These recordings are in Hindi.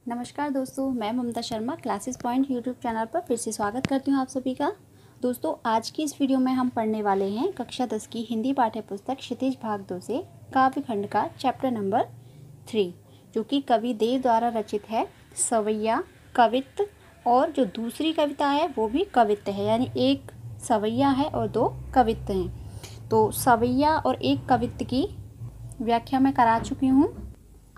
नमस्कार दोस्तों, मैं Mamta Sharma classes point YouTube channel पर फिर से स्वागत करती हूँ आप सभी का। दोस्तों, आज की इस वीडियो में हम पढ़ने वाले हैं कक्षा 10 की हिंदी पाठ्य पुस्तक क्षितिज भाग 2 से काव्य खंड का चैप्टर नंबर 3, जो कि कवि देव द्वारा रचित है। सवैया, कवित्त और जो दूसरी कविता है वो भी कवित्त है, यानी एक सवैया है और दो कवित्त हैं। तो सवैया और एक कवित्त की व्याख्या मैं करा चुकी हूँ।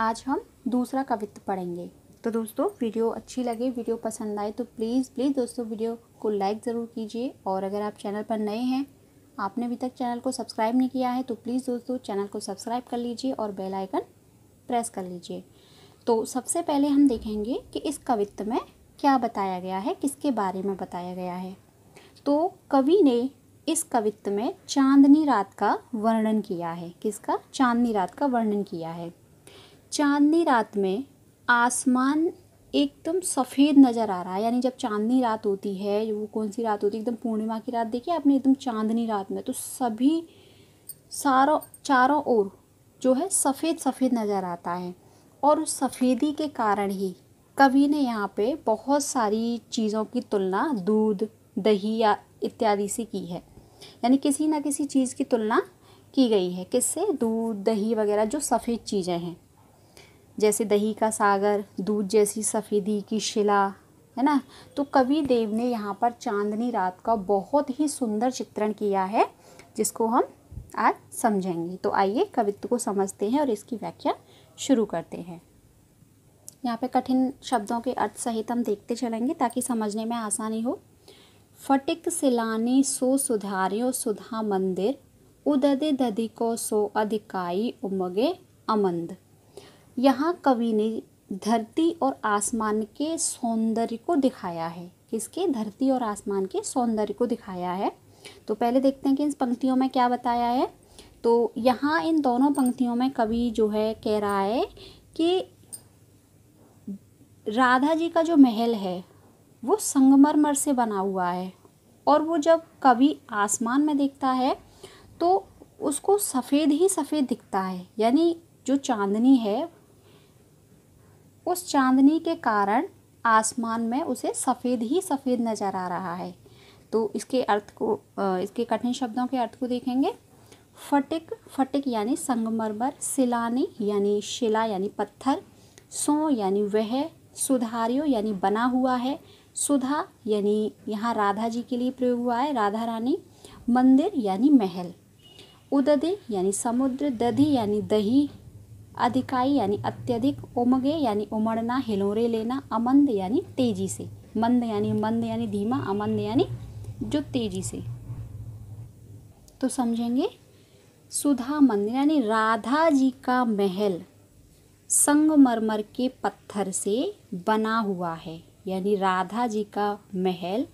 आज हम दूसरा कवित्त पढ़ेंगे। तो दोस्तों, वीडियो अच्छी लगे, वीडियो पसंद आए तो प्लीज़ दोस्तों वीडियो को लाइक ज़रूर कीजिए। और अगर आप चैनल पर नए हैं, आपने अभी तक चैनल को सब्सक्राइब नहीं किया है, तो प्लीज़ दोस्तों चैनल को सब्सक्राइब कर लीजिए और बेल आइकन प्रेस कर लीजिए। तो सबसे पहले हम देखेंगे कि इस कवित्त में क्या बताया गया है, किसके बारे में बताया गया है। तो कवि ने इस कवित्त में चांदनी रात का वर्णन किया है। किसका? चांदनी रात का वर्णन किया है। चांदनी रात में आसमान एकदम सफ़ेद नज़र आ रहा है, यानी जब चांदनी रात होती है, वो कौन सी रात होती है, एकदम पूर्णिमा की रात देखिए आपने, एकदम चांदनी रात में तो सभी चारों ओर जो है सफ़ेद सफ़ेद नज़र आता है। और उस सफ़ेदी के कारण ही कवि ने यहाँ पे बहुत सारी चीज़ों की तुलना दूध, दही या इत्यादि से की है, यानी किसी न किसी चीज़ की तुलना की गई है। किससे? दूध, दही वगैरह जो सफ़ेद चीज़ें हैं, जैसे दही का सागर, दूध जैसी सफ़ेदी की शिला, है ना। तो कवि देव ने यहाँ पर चांदनी रात का बहुत ही सुंदर चित्रण किया है, जिसको हम आज समझेंगे। तो आइए कवित्व को समझते हैं और इसकी व्याख्या शुरू करते हैं। यहाँ पे कठिन शब्दों के अर्थ सहित हम देखते चलेंगे ताकि समझने में आसानी हो। फटिक सिलानी सो सुधार्यो सुधा मंदिर, उददे दधि को सो अधिकाई उमगे अमंद। यहाँ कवि ने धरती और आसमान के सौंदर्य को दिखाया है। किसके? धरती और आसमान के सौंदर्य को दिखाया है। तो पहले देखते हैं कि इस पंक्तियों में क्या बताया है। तो यहाँ इन दोनों पंक्तियों में कवि जो है कह रहा है कि राधा जी का जो महल है वो संगमरमर से बना हुआ है, और वो जब कवि आसमान में देखता है तो उसको सफ़ेद ही सफ़ेद दिखता है, यानी जो चांदनी है उस चांदनी के कारण आसमान में उसे सफ़ेद ही सफ़ेद नज़र आ रहा है। तो इसके अर्थ को, इसके कठिन शब्दों के अर्थ को देखेंगे। फटिक, फटिक यानी संगमरमर, सिलानी यानी शिला यानी पत्थर, सो यानी वह, सुधार्यो यानी बना हुआ है, सुधा यानी यहाँ राधा जी के लिए प्रयोग हुआ है, राधा रानी, मंदिर यानी महल, उददे यानी समुद्र, दधि यानी दही, अधिकाई यानी अत्यधिक, उमगे यानी उमड़ना, हिलोरे लेना, अमंद यानी तेजी से, मंद यानी धीमा, अमंद यानी जो तेजी से। तो समझेंगे। सुधा मंदिर यानी राधा जी का महल संगमरमर के पत्थर से बना हुआ है, यानी राधा जी का महल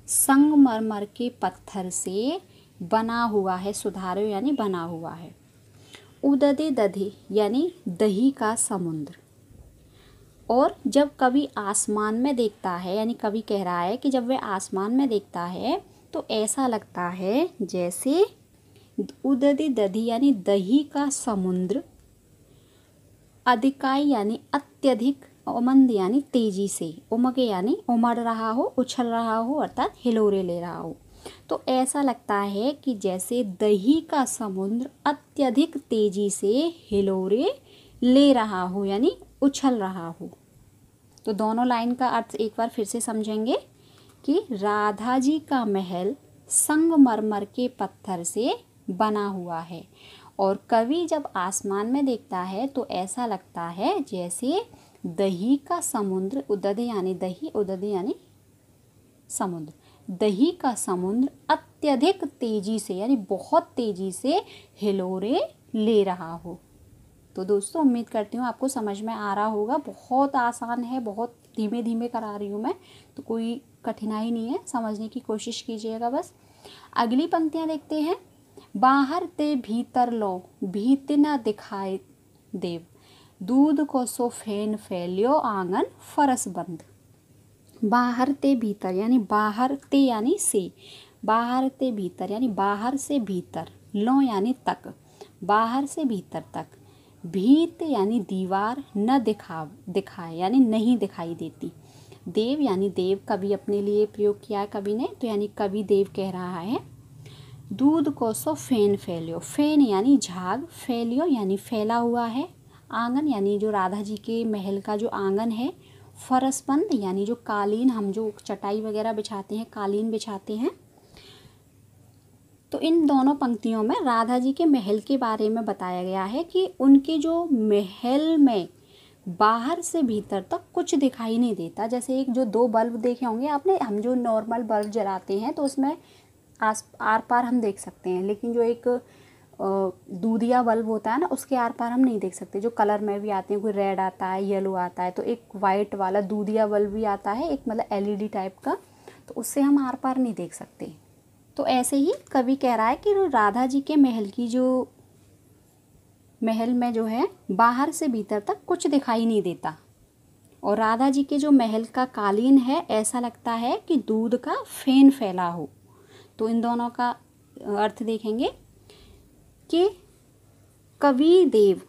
संगमरमर के पत्थर से बना हुआ है, सुधारो यानी बना हुआ है। उददे दधि यानी दही का समुद्र। और जब कवि आसमान में देखता है, यानी कवि कह रहा है कि जब वह आसमान में देखता है तो ऐसा लगता है जैसे उददे दधि यानी दही का समुद्र, अधिकाई यानी अत्यधिक, अमंद यानी तेजी से, उमगे यानी उमड़ रहा हो, उछल रहा हो, अर्थात हिलोरे ले रहा हो। तो ऐसा लगता है कि जैसे दही का समुद्र अत्यधिक तेजी से हिलोरे ले रहा हो, यानी उछल रहा हो। तो दोनों लाइन का अर्थ एक बार फिर से समझेंगे कि राधा जी का महल संगमरमर के पत्थर से बना हुआ है, और कवि जब आसमान में देखता है तो ऐसा लगता है जैसे दही का समुद्र, उददे यानी दही, उददे यानी समुद्र, दही का समुद्र अत्यधिक तेजी से यानी बहुत तेजी से हिलोरे ले रहा हो। तो दोस्तों, उम्मीद करती हूँ आपको समझ में आ रहा होगा। बहुत आसान है, बहुत धीमे धीमे करा रही हूँ मैं, तो कोई कठिनाई नहीं है, समझने की कोशिश कीजिएगा बस। अगली पंक्तियाँ देखते हैं। बाहर ते भीतर लो, भीति न दिखाए देव, दूध को सो फेन फैलियो आंगन फरस बंद। बाहर ते भीतर यानी बाहर ते यानी से, बाहर ते भीतर यानी बाहर से भीतर, लो यानी तक, बाहर से भीतर तक, भीत यानी दीवार, न दिखाए यानी नहीं दिखाई देती। देव यानी देव, कवि अपने लिए प्रयोग किया है कवि ने, तो यानी कवि देव कह रहा है। दूध को सो फेन फैलियो, फेन यानी झाग, फैलियो यानी फैला हुआ है। आंगन यानी जो राधा जी के महल का जो आंगन है। फरसबंद यानी जो कालीन, हम जो चटाई वगैरह बिछाते हैं, कालीन बिछाते हैं। तो इन दोनों पंक्तियों में राधा जी के महल के बारे में बताया गया है कि उनके जो महल में बाहर से भीतर तक कुछ दिखाई नहीं देता। जैसे एक जो दो बल्ब देखे होंगे आपने, हम जो नॉर्मल बल्ब जलाते हैं तो उसमें आर पार हम देख सकते हैं, लेकिन जो एक दूधिया बल्ब होता है ना, उसके आर पार हम नहीं देख सकते। जो कलर में भी आते हैं, कोई रेड आता है, येलो आता है, तो एक वाइट वाला दूधिया बल्ब भी आता है, एक मतलब एलईडी टाइप का, तो उससे हम आर पार नहीं देख सकते। तो ऐसे ही कवि कह रहा है कि राधा जी के महल में जो है बाहर से भीतर तक कुछ दिखाई नहीं देता। और राधा जी के जो महल का कालीन है, ऐसा लगता है कि दूध का फेन फैला हो। तो इन दोनों का अर्थ देखेंगे कि कवि देव,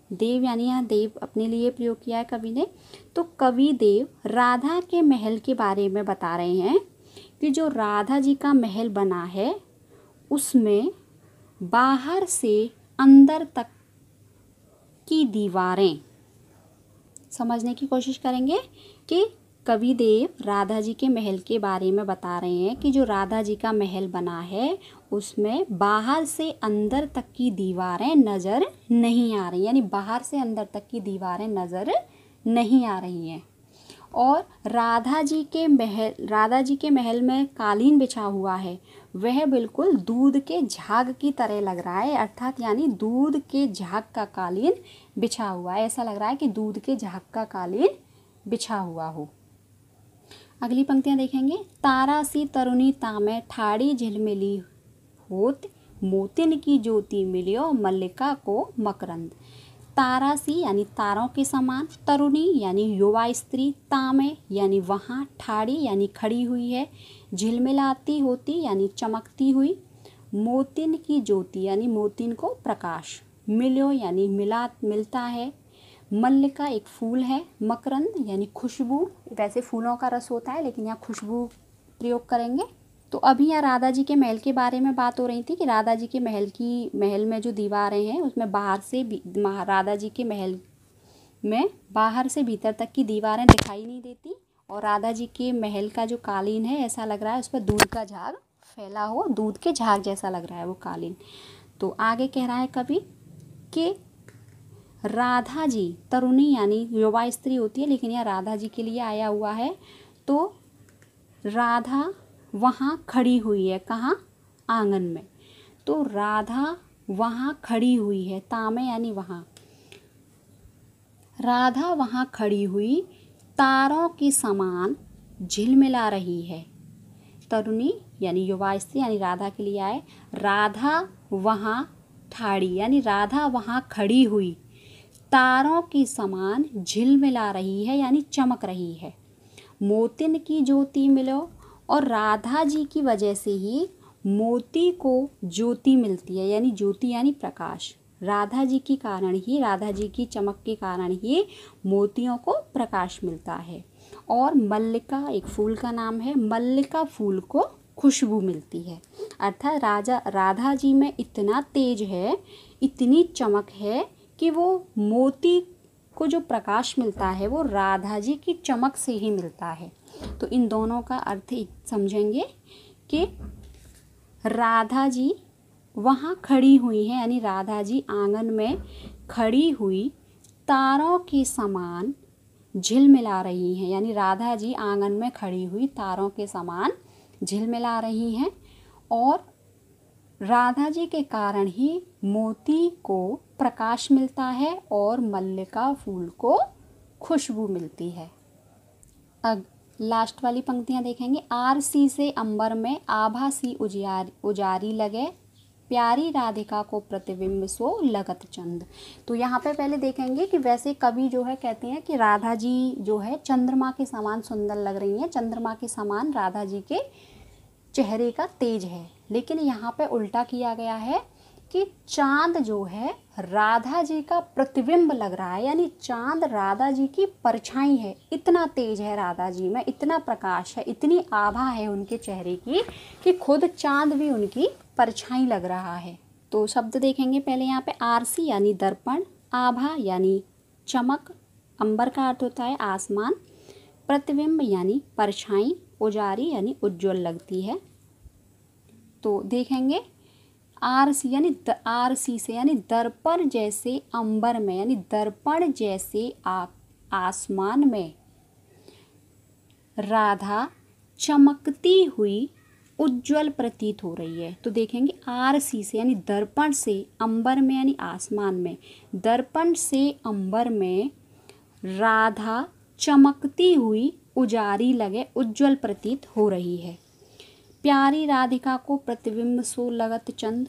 देव यानी यहाँ देव अपने लिए प्रयोग किया है कवि ने, तो कवि देव राधा के महल के बारे में बता रहे हैं कि जो राधा जी का महल बना है उसमें बाहर से अंदर तक की दीवारें, समझने की कोशिश करेंगे कि कवि देव राधा जी के महल के बारे में बता रहे हैं कि जो राधा जी का महल बना है उसमें बाहर से अंदर तक की दीवारें नज़र नहीं आ रही, यानी बाहर से अंदर तक की दीवारें नज़र नहीं आ रही हैं। और राधा जी के महल में कालीन बिछा हुआ है, वह बिल्कुल दूध के झाग की तरह लग रहा है, अर्थात यानी दूध के झाग का कालीन बिछा हुआ है। ऐसा लग रहा है कि दूध के झाग का कालीन बिछा हुआ हो। अगली पंक्तियां देखेंगे। तारा सी तरुणी तामे ठाड़ी झिलमिली होत, मोतिन की ज्योति मिलियो मल्लिका को मकरंद। तारा सी यानी तारों के समान, तरुणी यानी युवा स्त्री, तामे यानी वहाँ, ठाड़ी यानी खड़ी हुई है, झिलमिलाती होती यानी चमकती हुई, मोतिन की ज्योति यानी मोतिन को प्रकाश, मिलियो यानी मिलता है, मल्लिका एक फूल है, मकरंद यानी खुशबू, वैसे फूलों का रस होता है लेकिन यहाँ खुशबू प्रयोग करेंगे। तो अभी यहाँ राधा जी के महल के बारे में बात हो रही थी कि राधा जी के महल में जो दीवारें हैं उसमें बाहर से राधा जी के महल में बाहर से भीतर तक की दीवारें दिखाई नहीं देती। और राधा जी के महल का जो कालीन है, ऐसा लग रहा है उस पर दूध का झाग फैला हो, दूध के झाग जैसा लग रहा है वो कालीन। तो आगे कह रहा है कवि कि राधा जी, तरुणी यानी युवा स्त्री होती है, लेकिन यह राधा जी के लिए आया हुआ है। तो राधा वहाँ खड़ी हुई है, कहाँ? आंगन में। तो राधा वहाँ खड़ी हुई है, तामे यानी वहाँ, राधा वहाँ खड़ी हुई तारों के समान झिलमिला रही है। तरुणी यानी युवा स्त्री यानी राधा के लिए आए, राधा वहाँ ठाड़ी यानी राधा वहाँ खड़ी हुई तारों के समान झिलमिला रही है यानी चमक रही है। मोतिन की ज्योति मिलो, और राधा जी की वजह से ही मोती को ज्योति मिलती है, यानी ज्योति यानी प्रकाश। राधा जी के कारण ही, राधा जी की चमक के कारण ही मोतियों को प्रकाश मिलता है। और मल्लिका एक फूल का नाम है, मल्लिका फूल को खुशबू मिलती है। अर्थात राधा जी में इतना तेज है, इतनी चमक है कि वो मोती को जो प्रकाश मिलता है वो राधा जी की चमक से ही मिलता है। तो इन दोनों का अर्थ समझेंगे कि राधा जी वहाँ खड़ी हुई हैं, यानी राधा जी आंगन में खड़ी हुई तारों के समान झिलमिला रही हैं, यानी राधा जी आंगन में खड़ी हुई तारों के समान झिलमिला रही हैं। और राधा जी के कारण ही मोती को प्रकाश मिलता है और मल्लिका फूल को खुशबू मिलती है। अब लास्ट वाली पंक्तियाँ देखेंगे। आरसी से अंबर में आभा सी उजारी लगे, प्यारी राधिका को प्रतिबिंब सो लगत चंद। तो यहाँ पे पहले देखेंगे कि वैसे कवि जो है कहते हैं कि राधा जी जो है चंद्रमा के समान सुंदर लग रही हैं, चंद्रमा के समान राधा जी के चेहरे का तेज है। लेकिन यहाँ पे उल्टा किया गया है कि चांद जो है राधा जी का प्रतिबिंब लग रहा है, यानी चांद राधा जी की परछाई है। इतना तेज है राधा जी में, इतना प्रकाश है, इतनी आभा है उनके चेहरे की कि खुद चांद भी उनकी परछाई लग रहा है। तो शब्द देखेंगे पहले यहाँ पे, आरसी यानी दर्पण, आभा यानी चमक, अंबर का अर्थ होता है आसमान, प्रतिबिंब यानी परछाई, उजारी यानी उज्ज्वल लगती है। तो देखेंगे आरसी यानी आरसी से यानी दर्पण जैसे अंबर में, यानी दर्पण जैसे आसमान में राधा चमकती हुई उज्ज्वल प्रतीत हो रही है। तो देखेंगे आरसी से यानी दर्पण से, अंबर में यानी आसमान में, दर्पण से अंबर में राधा चमकती हुई उजारी लगे उज्ज्वल प्रतीत हो रही है। प्यारी राधिका को प्रतिबिंब सो लगत चंद,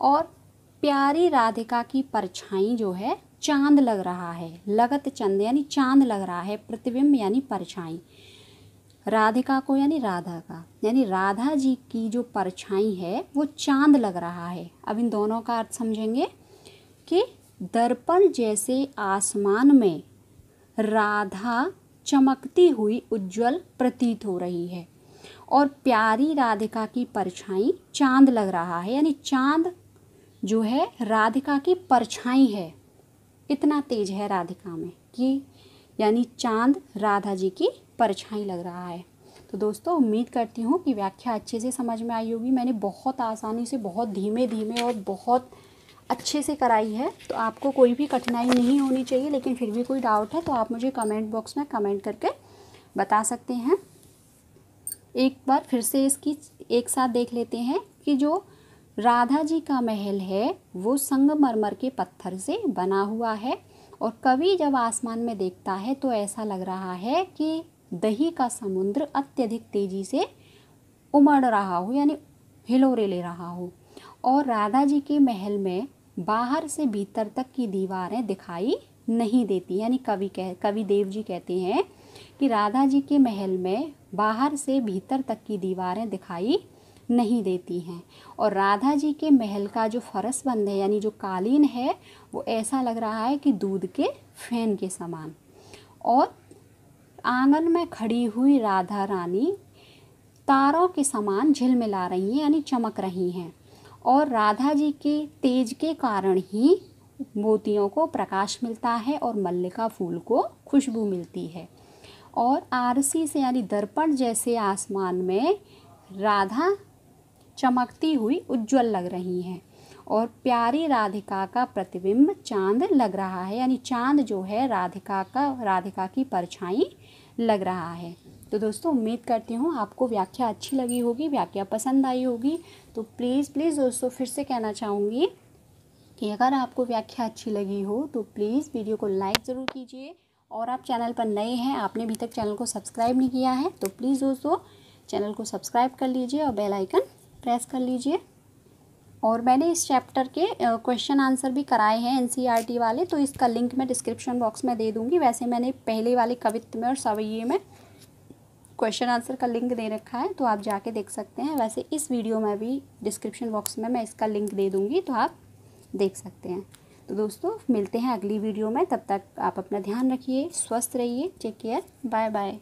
और प्यारी राधिका की परछाई जो है चांद लग रहा है। लगत चंद यानी चांद लग रहा है, प्रतिबिंब यानी परछाई। राधिका को यानी राधा का, यानी राधा जी की जो परछाई है वो चांद लग रहा है। अब इन दोनों का अर्थ समझेंगे कि दर्पण जैसे आसमान में राधा चमकती हुई उज्ज्वल प्रतीत हो रही है, और प्यारी राधिका की परछाई चांद लग रहा है, यानी चांद जो है राधिका की परछाई है। इतना तेज है राधिका में कि यानी चांद राधा जी की परछाई लग रहा है। तो दोस्तों उम्मीद करती हूँ कि व्याख्या अच्छे से समझ में आई होगी। मैंने बहुत आसानी से, बहुत धीमे धीमे और बहुत अच्छे से कराई है, तो आपको कोई भी कठिनाई नहीं होनी चाहिए। लेकिन फिर भी कोई डाउट है तो आप मुझे कमेंट बॉक्स में कमेंट करके बता सकते हैं। एक बार फिर से इसकी एक साथ देख लेते हैं कि जो राधा जी का महल है वो संगमरमर के पत्थर से बना हुआ है, और कवि जब आसमान में देखता है तो ऐसा लग रहा है कि दही का समुद्र अत्यधिक तेजी से उमड़ रहा हो, यानी हिलोरे ले रहा हो। और राधा जी के महल में बाहर से भीतर तक की दीवारें दिखाई नहीं देती, यानी कवि देव जी कहते हैं कि राधा जी के महल में बाहर से भीतर तक की दीवारें दिखाई नहीं देती हैं। और राधा जी के महल का जो फरस बंद है, यानी जो कालीन है, वो ऐसा लग रहा है कि दूध के फैन के समान। और आंगन में खड़ी हुई राधा रानी तारों के समान झिलमिला रही हैं, यानी चमक रही हैं। और राधा जी के तेज के कारण ही मोतियों को प्रकाश मिलता है और मल्लिका फूल को खुशबू मिलती है। और आरसी से यानी दर्पण जैसे आसमान में राधा चमकती हुई उज्ज्वल लग रही हैं, और प्यारी राधिका का प्रतिबिंब चांद लग रहा है, यानी चांद जो है राधिका की परछाई लग रहा है। तो दोस्तों उम्मीद करती हूँ आपको व्याख्या अच्छी लगी होगी, व्याख्या पसंद आई होगी। तो प्लीज़ दोस्तों फिर से कहना चाहूँगी कि अगर आपको व्याख्या अच्छी लगी हो तो प्लीज़ वीडियो को लाइक ज़रूर कीजिए, और आप चैनल पर नए हैं, आपने अभी तक चैनल को सब्सक्राइब नहीं किया है, तो प्लीज़ दोस्तों चैनल को सब्सक्राइब कर लीजिए और बेल आइकन प्रेस कर लीजिए। और मैंने इस चैप्टर के क्वेश्चन आंसर भी कराए हैं एनसीईआरटी वाले, तो इसका लिंक मैं डिस्क्रिप्शन बॉक्स में दे दूँगी। वैसे मैंने पहले वाले कवित्त में और सवैये में क्वेश्चन आंसर का लिंक दे रखा है, तो आप जाके देख सकते हैं। वैसे इस वीडियो में भी डिस्क्रिप्शन बॉक्स में मैं इसका लिंक दे दूँगी, तो आप देख सकते हैं। तो दोस्तों मिलते हैं अगली वीडियो में, तब तक आप अपना ध्यान रखिए, स्वस्थ रहिए, टेक केयर, बाय बाय।